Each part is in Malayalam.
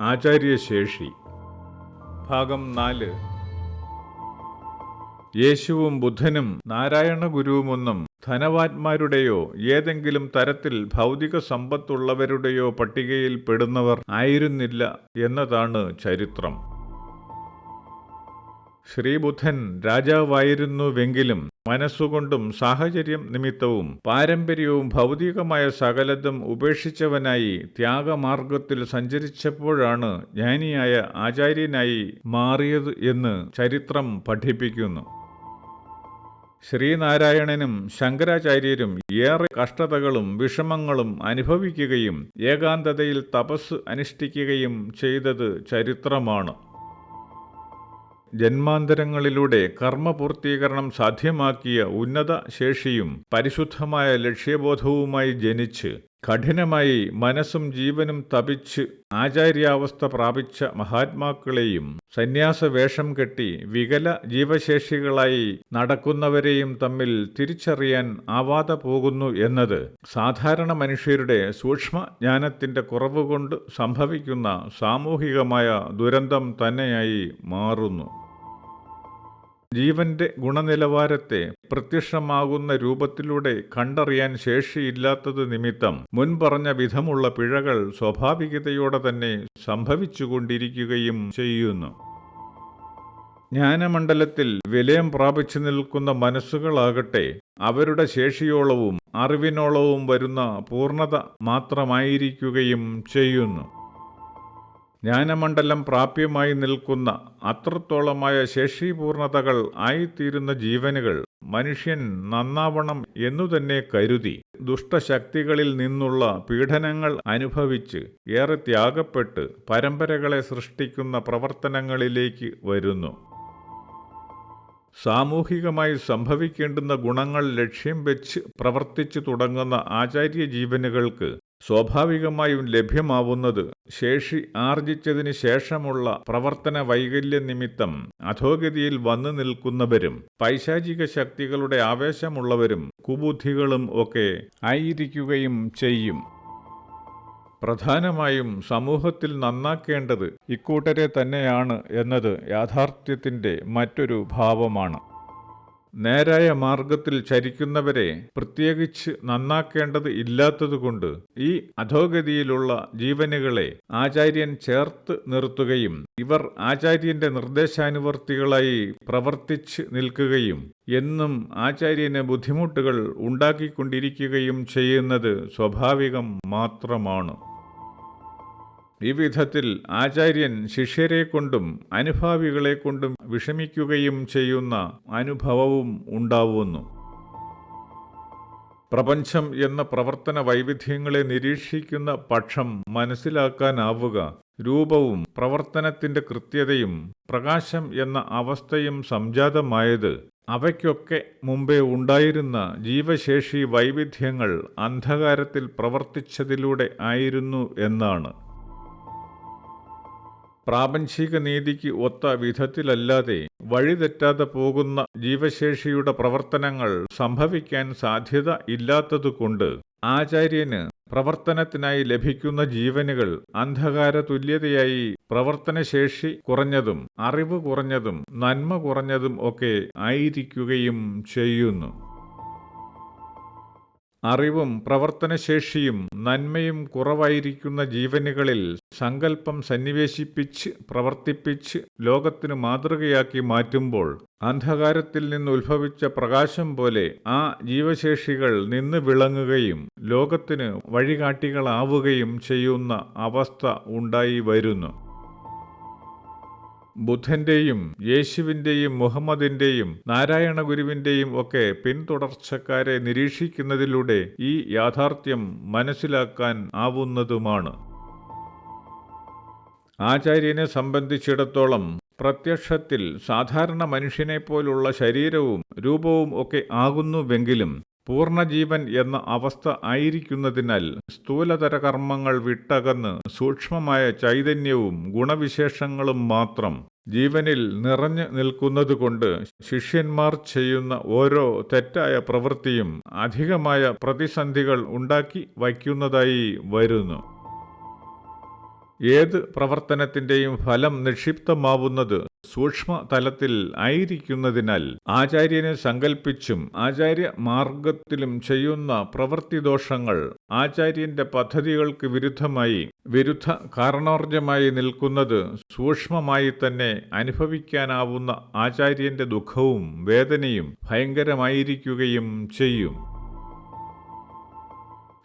ആചാര്യശേഷി ഭാഗം 4. യേശുവും ബുദ്ധനും നാരായണ ഗുരുവുമൊന്നും ധനവാന്മാരുടെയോ ഏതെങ്കിലും തരത്തിൽ ഭൗതിക സമ്പത്തുള്ളവരുടെയോ പട്ടികയിൽ പെടുന്നവർ ആയിരുന്നില്ല എന്നതാണ് ചരിത്രം. ശ്രീബുദ്ധൻ രാജാവായിരുന്നുവെങ്കിലും മനസ്സുകൊണ്ടും സാഹചര്യം നിമിത്തവും പാരമ്പര്യവും ഭൗതികമായ സകലതും ഉപേക്ഷിച്ചവനായി ത്യാഗമാർഗത്തിൽ സഞ്ചരിച്ചപ്പോഴാണ് ജ്ഞാനിയായ ആചാര്യനായി മാറിയത് എന്ന് ചരിത്രം പഠിപ്പിക്കുന്നു. ശ്രീനാരായണനും ശങ്കരാചാര്യരും ഏറെ കഷ്ടതകളും വിഷമങ്ങളും അനുഭവിക്കുകയും ഏകാന്തതയിൽ തപസ് അനുഷ്ഠിക്കുകയും ചെയ്തത് ചരിത്രമാണ്. ജന്മാന്തരങ്ങളിലൂടെ കർമ്മപൂർത്തീകരണം സാധ്യമാക്കിയ ഉന്നത ശേഷിയും പരിശുദ്ധമായ ലക്ഷ്യബോധവുമായി ജനിച്ച് കഠിനമായി മനസ്സും ജീവനും തപിച്ച് ആചാര്യാവസ്ഥ പ്രാപിച്ച മഹാത്മാക്കളെയും സന്യാസവേഷം കെട്ടി വികല ജീവശേഷികളായി നടക്കുന്നവരെയും തമ്മിൽ തിരിച്ചറിയാൻ ആവാതെ പോകുന്നു എന്നത് സാധാരണ മനുഷ്യരുടെ സൂക്ഷ്മജ്ഞാനത്തിന്റെ കുറവുകൊണ്ട് സംഭവിക്കുന്ന സാമൂഹികമായ ദുരന്തം തന്നെയായി മാറുന്നു. ജീവന്റെ ഗുണനിലവാരത്തെ പ്രത്യക്ഷമാകുന്ന രൂപത്തിലൂടെ കണ്ടറിയാൻ ശേഷിയില്ലാത്തത് നിമിത്തം മുൻപറഞ്ഞ വിധമുള്ള പിഴകൾ സ്വാഭാവികതയോടെ തന്നെ സംഭവിച്ചുകൊണ്ടിരിക്കുകയും ചെയ്യുന്നു. ജ്ഞാനമണ്ഡലത്തിൽ വിലയം പ്രാപിച്ചു നിൽക്കുന്ന മനസ്സുകളാകട്ടെ അവരുടെ ശേഷിയോളവും അറിവിനോളവും വരുന്ന പൂർണ്ണത മാത്രമായിരിക്കുകയും ചെയ്യുന്നു. ജ്ഞാനമണ്ഡലം പ്രാപ്യമായി നിൽക്കുന്ന അത്രത്തോളമായ ശേഷീപൂർണതകൾ ആയിത്തീരുന്ന ജീവനുകൾ മനുഷ്യൻ നന്നാവണം എന്നുതന്നെ കരുതി ദുഷ്ടശക്തികളിൽ നിന്നുള്ള പീഡനങ്ങൾ അനുഭവിച്ച് ഏറെ ത്യാഗപ്പെട്ട് പരമ്പരകളെ സൃഷ്ടിക്കുന്ന പ്രവർത്തനങ്ങളിലേക്ക് വരുന്നു. സാമൂഹികമായി സംഭവിക്കേണ്ടുന്ന ഗുണങ്ങൾ ലക്ഷ്യം വെച്ച് പ്രവർത്തിച്ചു തുടങ്ങുന്ന ആചാര്യ ജീവനുകൾക്ക് സ്വാഭാവികമായും ലഭ്യമാവുന്നത് ശേഷി ആർജിച്ചതിന് ശേഷമുള്ള പ്രവർത്തന വൈകല്യ നിമിത്തം അധോഗതിയിൽ വന്നു നിൽക്കുന്നവരും പൈശാചിക ശക്തികളുടെ ആവേശമുള്ളവരും കുബുദ്ധികളും ഒക്കെ ആയിരിക്കുകയും ചെയ്യും. പ്രധാനമായും സമൂഹത്തിൽ നന്നാക്കേണ്ടത് ഇക്കൂട്ടരെ തന്നെയാണ് എന്നത് യാഥാർത്ഥ്യത്തിൻ്റെ മറ്റൊരു ഭാവമാണ്. നേരായ മാർഗത്തിൽ ചരിക്കുന്നവരെ പ്രത്യേകിച്ച് നന്നാക്കേണ്ടത് ഇല്ലാത്തതുകൊണ്ട് ഈ അധോഗതിയിലുള്ള ജീവനുകളെ ആചാര്യൻ ചേർത്ത് നിർത്തുകയും ഇവർ ആചാര്യന്റെ നിർദ്ദേശാനുവർത്തികളായി പ്രവർത്തിച്ച് നിൽക്കുകയും എന്നും ആചാര്യന് ബുദ്ധിമുട്ടുകൾ ഉണ്ടാക്കിക്കൊണ്ടിരിക്കുകയും ചെയ്യുന്നത് സ്വാഭാവികം മാത്രമാണ്. ഈ വിധത്തിൽ ആചാര്യൻ ശിഷ്യരെക്കൊണ്ടും അനുഭാവികളെക്കൊണ്ടും വിഷമിക്കുകയും ചെയ്യുന്ന അനുഭവവും ഉണ്ടാവുന്നു. പ്രപഞ്ചം എന്ന പ്രവർത്തന വൈവിധ്യങ്ങളെ നിരീക്ഷിക്കുന്ന പക്ഷം മനസ്സിലാക്കാനാവുക രൂപവും പ്രവർത്തനത്തിന്റെ കൃത്യതയും പ്രകാശം എന്ന അവസ്ഥയും സംജാതമായത് അവയ്ക്കൊക്കെ മുമ്പേ ഉണ്ടായിരുന്ന ജീവശേഷി വൈവിധ്യങ്ങൾ അന്ധകാരത്തിൽ പ്രവർത്തിച്ചതിലൂടെ ആയിരുന്നു എന്നാണ്. പ്രാപഞ്ചിക നീതിക്ക് ഒത്ത വിധത്തിലല്ലാതെ വഴിതെറ്റാതെ പോകുന്ന ജീവശേഷിയുടെ പ്രവർത്തനങ്ങൾ സംഭവിക്കാൻ സാധ്യത ഇല്ലാത്തതുകൊണ്ട് ആചാര്യന് പ്രവർത്തനത്തിനായി ലഭിക്കുന്ന ജീവനുകൾ അന്ധകാര തുല്യതയായി പ്രവർത്തനശേഷി കുറഞ്ഞതും അറിവ് കുറഞ്ഞതും നന്മ കുറഞ്ഞതും ഒക്കെ ആയിരിക്കുകയും ചെയ്യുന്നു. അറിവും പ്രവർത്തനശേഷിയും നന്മയും കുറവായിരിക്കുന്ന ജീവനുകളിൽ സങ്കല്പം സന്നിവേശിപ്പിച്ച് പ്രവർത്തിപ്പിച്ച് ലോകത്തിന് മാതൃകയാക്കി മാറ്റുമ്പോൾ അന്ധകാരത്തിൽ നിന്ന് ഉത്ഭവിച്ച പ്രകാശം പോലെ ആ ജീവശേഷികൾ നിന്ന് വിളങ്ങുകയും ലോകത്തിന് വഴികാട്ടികളാവുകയും ചെയ്യുന്ന അവസ്ഥ ഉണ്ടായി വരുന്നു. ബുദ്ധന്റെയും യേശുവിൻ്റെയും മുഹമ്മദിന്റെയും നാരായണ ഗുരുവിൻ്റെയും ഒക്കെ പിന്തുടർച്ചക്കാരെ നിരീക്ഷിക്കുന്നതിലൂടെ ഈ യാഥാർത്ഥ്യം മനസ്സിലാക്കാൻ ആവുന്നതുമാണ്. ആചാര്യനെ സംബന്ധിച്ചിടത്തോളം പ്രത്യക്ഷത്തിൽ സാധാരണ മനുഷ്യനെപ്പോലുള്ള ശരീരവും രൂപവും ഒക്കെ ആകുന്നുവെങ്കിലും പൂർണ്ണജീവൻ എന്ന അവസ്ഥ ആയിരിക്കുന്നതിനാൽ സ്ഥൂലതര കർമ്മങ്ങൾ വിട്ടകന്ന് സൂക്ഷ്മമായ ചൈതന്യവും ഗുണവിശേഷങ്ങളും മാത്രം ജീവനിൽ നിറഞ്ഞു നിൽക്കുന്നതുകൊണ്ട് ശിഷ്യന്മാർ ചെയ്യുന്ന ഓരോ തെറ്റായ പ്രവൃത്തിയും അധികമായ പ്രതിസന്ധികൾ ഉണ്ടാക്കി വയ്ക്കുന്നതായി വരുന്നു. ഏത് പ്രവർത്തനത്തിന്റെയും ഫലം നിക്ഷിപ്തമാവുന്നത് സൂക്ഷ്മ തലത്തിൽ ആയിരിക്കുന്നതിനാൽ ആചാര്യനെ സങ്കല്പിച്ചും ആചാര്യ മാർഗത്തിലും ചെയ്യുന്ന പ്രവൃത്തിദോഷങ്ങൾ ആചാര്യന്റെ പദ്ധതികൾക്ക് വിരുദ്ധ കാരണോർജ്ജമായി നിൽക്കുന്നത് സൂക്ഷ്മമായി തന്നെ അനുഭവിക്കാനാവുന്ന ആചാര്യന്റെ ദുഃഖവും വേദനയും ഭയങ്കരമായിരിക്കുകയും ചെയ്യും.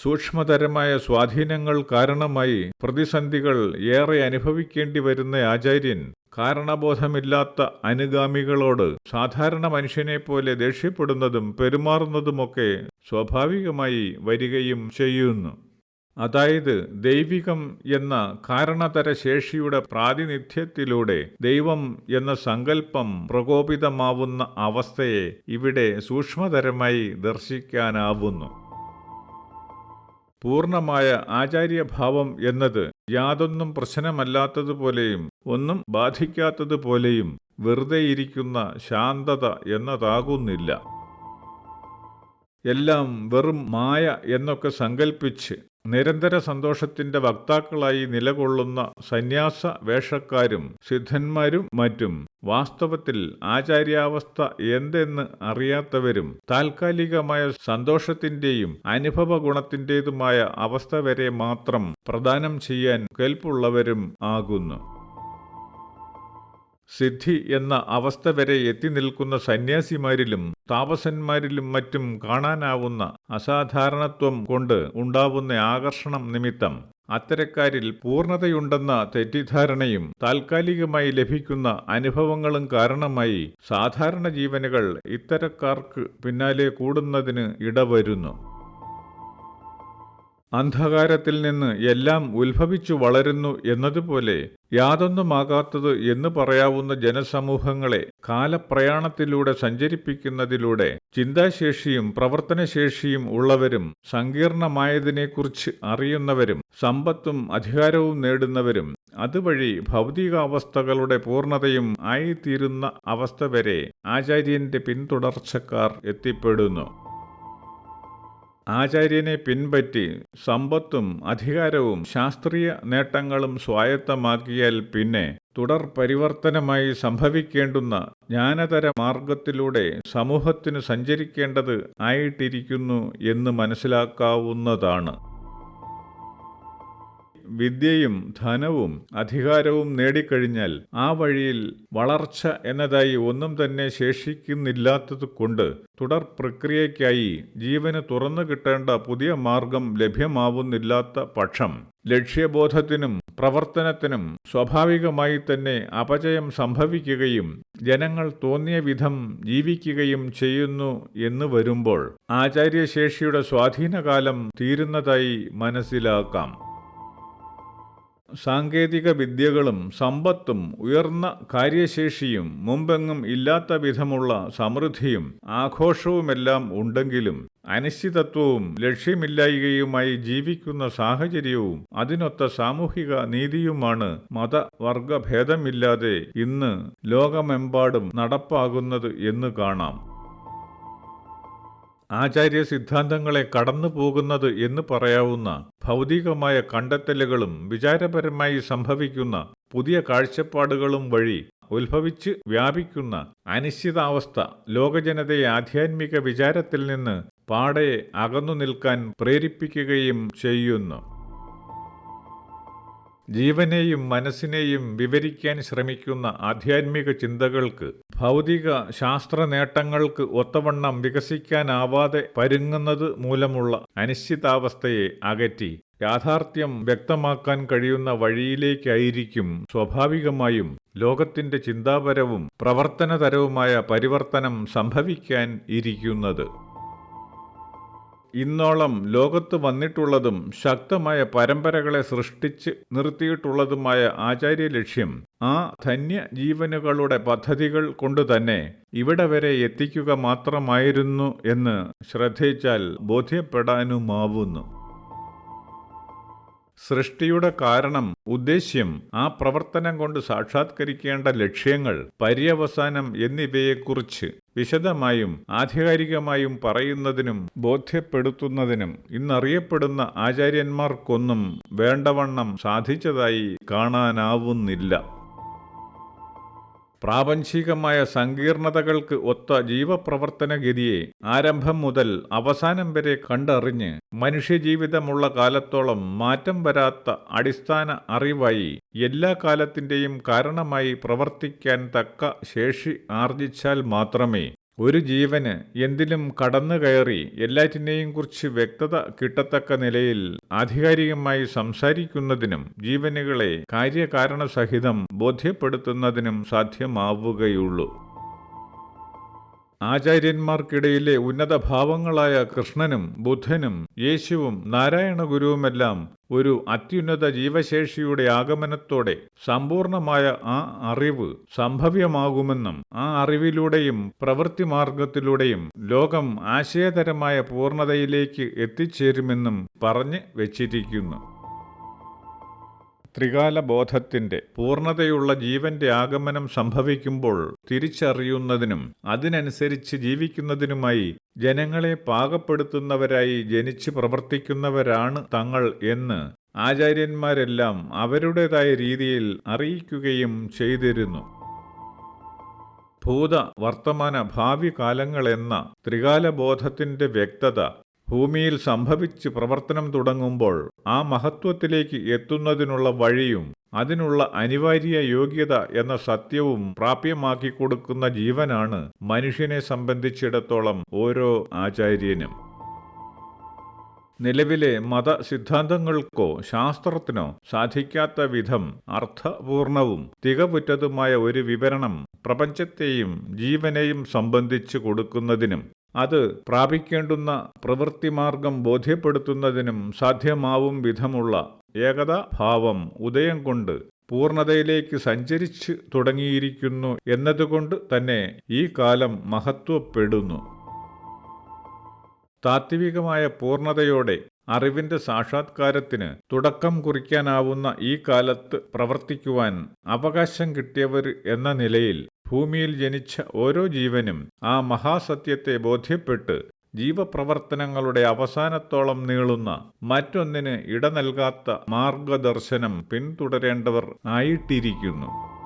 സൂക്ഷ്മതരമായ സ്വാധീനങ്ങൾ കാരണമായി പ്രതിസന്ധികൾ ഏറെ അനുഭവിക്കേണ്ടി വരുന്ന ആചാര്യൻ കാരണബോധമില്ലാത്ത അനുഗാമികളോട് സാധാരണ മനുഷ്യനെപ്പോലെ ദേഷ്യപ്പെടുന്നതും പെരുമാറുന്നതുമൊക്കെ സ്വാഭാവികമായി വരികയും ചെയ്യുന്നു. അതായത് ദൈവികം എന്ന കാരണതര ശേഷിയുടെ പ്രാതിനിധ്യത്തിലൂടെ ദൈവം എന്ന സങ്കല്പം പ്രകോപിതമാവുന്ന അവസ്ഥയെ ഇവിടെ സൂക്ഷ്മതരമായി ദർശിക്കാനാവുന്നു. പൂർണ്ണമായ ആചാര്യഭാവം എന്നത് യാതൊന്നും പ്രശ്നമല്ലാത്തതുപോലെയും ഒന്നും ബാധിക്കാത്തതുപോലെയും വെറുതെയിരിക്കുന്ന ശാന്തത എന്നതാകുന്നില്ല. എല്ലാം വെറും മായ എന്നൊക്കെ സങ്കൽപ്പിച്ച് നിരന്തര സന്തോഷത്തിന്റെ വക്താക്കളായി നിലകൊള്ളുന്ന സന്യാസ വേഷക്കാരും സിദ്ധന്മാരും മറ്റും വാസ്തവത്തിൽ ആചാര്യാവസ്ഥ എന്തെന്ന് അറിയാത്തവരും താൽക്കാലികമായ സന്തോഷത്തിന്റെയും അനുഭവ ഗുണത്തിൻ്റെതുമായ അവസ്ഥ വരെ മാത്രം പ്രദാനം ചെയ്യാൻ കെൽപ്പുള്ളവരും ആകുന്നു. സിദ്ധി എന്ന അവസ്ഥ വരെ എത്തി നിൽക്കുന്ന സന്യാസിമാരിലും താപസന്മാരിലും മറ്റും കാണാനാവുന്ന അസാധാരണത്വം കൊണ്ട് ഉണ്ടാവുന്ന ആകർഷണം നിമിത്തം അത്തരക്കാരിൽ പൂർണ്ണതയുണ്ടെന്ന തെറ്റിദ്ധാരണയും താൽക്കാലികമായി ലഭിക്കുന്ന അനുഭവങ്ങളും കാരണമായി സാധാരണ ജീവനുകൾ ഇത്തരക്കാർക്ക് പിന്നാലെ കൂടുന്നതിന് ഇടവരുന്നു. അന്ധകാരത്തിൽ നിന്ന് എല്ലാം ഉത്ഭവിച്ചു വളരുന്നു എന്നതുപോലെ യാതൊന്നുമാകാത്തത് എന്ന് പറയാവുന്ന ജനസമൂഹങ്ങളെ കാലപ്രയാണത്തിലൂടെ സഞ്ചരിപ്പിക്കുന്നതിലൂടെ ചിന്താശേഷിയും പ്രവർത്തനശേഷിയും ഉള്ളവരും സങ്കീർണമായതിനെക്കുറിച്ച് അറിയുന്നവരും സമ്പത്തും അധികാരവും നേടുന്നവരും അതുവഴി ഭൗതികാവസ്ഥകളുടെ പൂർണ്ണതയും ആയിത്തീരുന്ന അവസ്ഥ വരെ ആചാര്യന്റെ പിന്തുടർച്ചക്കാർ എത്തിപ്പെടുന്നു. ആചാര്യനെ പിൻപറ്റി സമ്പത്തും അധികാരവും ശാസ്ത്രീയ നേട്ടങ്ങളും സ്വായത്തമാക്കിയാൽ പിന്നെ തുടർ പരിവർത്തനമായി സംഭവിക്കേണ്ടുന്ന ജ്ഞാനതര മാർഗത്തിലൂടെ സമൂഹത്തിന് സഞ്ചരിക്കേണ്ടത് ആയിട്ടിരിക്കുന്നു എന്ന് മനസ്സിലാക്കാവുന്നതാണ്. വിദ്യയും ധനവും അധികാരവും നേടിക്കഴിഞ്ഞാൽ ആ വഴിയിൽ വളർച്ച എന്നതായി ഒന്നും തന്നെ ശേഷിക്കുന്നില്ലാത്തതുകൊണ്ട് തുടർ പ്രക്രിയയ്ക്കായി ജീവന് തുറന്നു കിട്ടേണ്ട പുതിയ മാർഗം ലഭ്യമാവുന്നില്ലാത്ത പക്ഷം ലക്ഷ്യബോധത്തിനും പ്രവർത്തനത്തിനും സ്വാഭാവികമായി തന്നെ അപചയം സംഭവിക്കുകയും ജനങ്ങൾ തോന്നിയ വിധം ജീവിക്കുകയും ചെയ്യുന്നു എന്ന് വരുമ്പോൾ ആചാര്യശേഷിയുടെ സ്വാധീനകാലം തീരുന്നതായി മനസ്സിലാക്കാം. സാങ്കേതിക വിദ്യകളും സമ്പത്തും ഉയർന്ന കാര്യശേഷിയും മുമ്പെങ്ങും ഇല്ലാത്ത വിധമുള്ള സമൃദ്ധിയും ആഘോഷവുമെല്ലാം ഉണ്ടെങ്കിലും അനിശ്ചിതത്വവും ലക്ഷ്യമില്ലായ്കയുമായി ജീവിക്കുന്ന സാഹചര്യവും അതിനൊത്ത സാമൂഹിക നീതിയുമാണ് മതവർഗഭേദമില്ലാതെ ഇന്ന് ലോകമെമ്പാടും നടപ്പാകുന്നത് എന്ന് കാണാം. ആചാര്യ സിദ്ധാന്തങ്ങളെ കടന്നു പോകുന്നത് എന്ന് പറയാവുന്ന ഭൗതികമായ കണ്ടെത്തലുകളും വിചാരപരമായി സംഭവിക്കുന്ന പുതിയ കാഴ്ചപ്പാടുകളും വഴി ഉത്ഭവിച്ച് വ്യാപിക്കുന്ന അനിശ്ചിതാവസ്ഥ ലോകജനതയെ ആധ്യാത്മിക വിചാരത്തിൽ നിന്ന് പാടെ അകന്നു നിൽക്കാൻ പ്രേരിപ്പിക്കുകയും ചെയ്യുന്നു. ജീവനെയും മനസ്സിനെയും വിവരിക്കാൻ ശ്രമിക്കുന്ന ആധ്യാത്മിക ചിന്തകൾക്ക് ഭൗതിക ശാസ്ത്ര നേട്ടങ്ങൾക്ക് ഒത്തവണ്ണം വികസിക്കാനാവാതെ പരുങ്ങുന്നത് മൂലമുള്ള അനിശ്ചിതാവസ്ഥയെ അകറ്റി യാഥാർത്ഥ്യം വ്യക്തമാക്കാൻ കഴിയുന്ന വഴിയിലേക്കായിരിക്കും സ്വാഭാവികമായും ലോകത്തിന്റെ ചിന്താപരവും പ്രവർത്തനതരവുമായ പരിവർത്തനം സംഭവിക്കാൻ ഇരിക്കുന്നത്. ഇന്നോളം ലോകത്ത് വന്നിട്ടുള്ളതും ശക്തമായ പരമ്പരകളെ സൃഷ്ടിച്ച് നിർത്തിയിട്ടുള്ളതുമായ ആചാര്യലക്ഷ്യം ആ ധന്യജീവനുകളുടെ പദ്ധതികൾ കൊണ്ടുതന്നെ ഇവിടെ വരെ എത്തിക്കുക മാത്രമായിരുന്നു എന്ന് ശ്രദ്ധിച്ചാൽ ബോധ്യപ്പെടാനുമാവുന്നു. സൃഷ്ടിയുടെ കാരണം, ഉദ്ദേശ്യം, ആ പ്രവർത്തനം കൊണ്ട് സാക്ഷാത്കരിക്കേണ്ട ലക്ഷ്യങ്ങൾ, പര്യവസാനം എന്നിവയെക്കുറിച്ച് വിശദമായും ആധികാരികമായും പറയുന്നതിനും ബോധ്യപ്പെടുത്തുന്നതിനും ഇന്നറിയപ്പെടുന്ന ആചാര്യന്മാർക്കൊന്നും വേണ്ടവണ്ണം സാധിച്ചതായി കാണാനാവുന്നില്ല. പ്രാപഞ്ചികമായ സങ്കീർണതകൾക്ക് ഒത്ത ജീവപ്രവർത്തനഗതിയെ ആരംഭം മുതൽ അവസാനം വരെ കണ്ടറിഞ്ഞ് മനുഷ്യജീവിതമുള്ള കാലത്തോളം മാറ്റം വരാത്ത അടിസ്ഥാന അറിവായി എല്ലാ കാലത്തിൻ്റെയും കാരണമായി പ്രവർത്തിക്കാൻ തക്ക ശേഷി ആർജിച്ചാൽ മാത്രമേ ഒരു ജീവന് എന്തിലും കടന്നുകയറി എല്ലാറ്റിനെയും കുറിച്ച് വ്യക്തത കിട്ടത്തക്ക നിലയിൽ ആധികാരികമായി സംസാരിക്കുന്നതിനും ജീവനുകളെ കാര്യകാരണസഹിതം ബോധ്യപ്പെടുത്തുന്നതിനും സാധ്യമാവുകയുള്ളൂ. ആചാര്യന്മാർക്കിടയിലെ ഉന്നതഭാവങ്ങളായ കൃഷ്ണനും ബുദ്ധനും യേശുവും നാരായണ ഗുരുവുമെല്ലാം ഒരു അത്യുന്നത ജീവശേഷിയുടെ ആഗമനത്തോടെ സമ്പൂർണമായ ആ അറിവ് സംഭവ്യമാകുമെന്നും ആ അറിവിലൂടെയും പ്രവൃത്തിമാർഗത്തിലൂടെയും ലോകം ആശയതരമായ പൂർണ്ണതയിലേക്ക് എത്തിച്ചേരുമെന്നും പറഞ്ഞ് വച്ചിരിക്കുന്നു. ത്രികാലബോധത്തിന്റെ പൂർണ്ണതയുള്ള ജീവന്റെ ആഗമനം സംഭവിക്കുമ്പോൾ തിരിച്ചറിയുന്നതിനും അതിനനുസരിച്ച് ജീവിക്കുന്നതിനുമായി ജനങ്ങളെ പാകപ്പെടുത്തുന്നവരായി ജനിച്ച് പ്രവർത്തിക്കുന്നവരാണ് തങ്ങൾ എന്ന് ആചാര്യന്മാരെല്ലാം അവരുടേതായ രീതിയിൽ അറിയിക്കുകയും ചെയ്തിരുന്നു. ഭൂത വർത്തമാന ഭാവി കാലങ്ങളെന്ന ത്രികാലബോധത്തിന്റെ വ്യക്തത ഭൂമിയിൽ സംഭവിച്ച് പ്രവർത്തനം തുടങ്ങുമ്പോൾ ആ മഹത്വത്തിലേക്ക് എത്തുന്നതിനുള്ള വഴിയും അതിനുള്ള അനിവാര്യ യോഗ്യത എന്ന സത്യവും പ്രാപ്യമാക്കി കൊടുക്കുന്ന ജീവനാണ് മനുഷ്യനെ സംബന്ധിച്ചിടത്തോളം ഓരോ ആചാര്യനും. നിലവിലെ മതസിദ്ധാന്തങ്ങൾക്കോ ശാസ്ത്രത്തിനോ സാധിക്കാത്ത വിധം അർത്ഥപൂർണവും തികവുറ്റതുമായ ഒരു വിവരണം പ്രപഞ്ചത്തെയും ജീവനെയും സംബന്ധിച്ചു കൊടുക്കുന്നതിനും അത് പ്രാപിക്കേണ്ടുന്ന പ്രവൃത്തിമാർഗം ബോധ്യപ്പെടുത്തുന്നതിനും സാധ്യമാവും വിധമുള്ള ഏകതാഭാവം ഉദയം കൊണ്ട് പൂർണ്ണതയിലേക്ക് സഞ്ചരിച്ചു തുടങ്ങിയിരിക്കുന്നു എന്നതുകൊണ്ട് തന്നെ ഈ കാലം മഹത്വപ്പെടുന്നു. താത്വികമായ പൂർണ്ണതയോടെ അറിവിന്റെ സാക്ഷാത്കാരത്തിന് തുടക്കം കുറിക്കാനാവുന്ന ഈ കാലത്ത് പ്രവർത്തിക്കുവാൻ അവകാശം കിട്ടിയവർ എന്ന നിലയിൽ ഭൂമിയിൽ ജനിച്ച ഓരോ ജീവനും ആ മഹാസത്യത്തെ ബോധ്യപ്പെട്ട് ജീവപ്രവർത്തനങ്ങളുടെ അവസാനത്തോളം നീളുന്ന മറ്റൊന്നിന് ഇട നൽകാത്ത മാർഗദർശനം പിന്തുടരേണ്ടവർ ആയിട്ടിരിക്കുന്നു.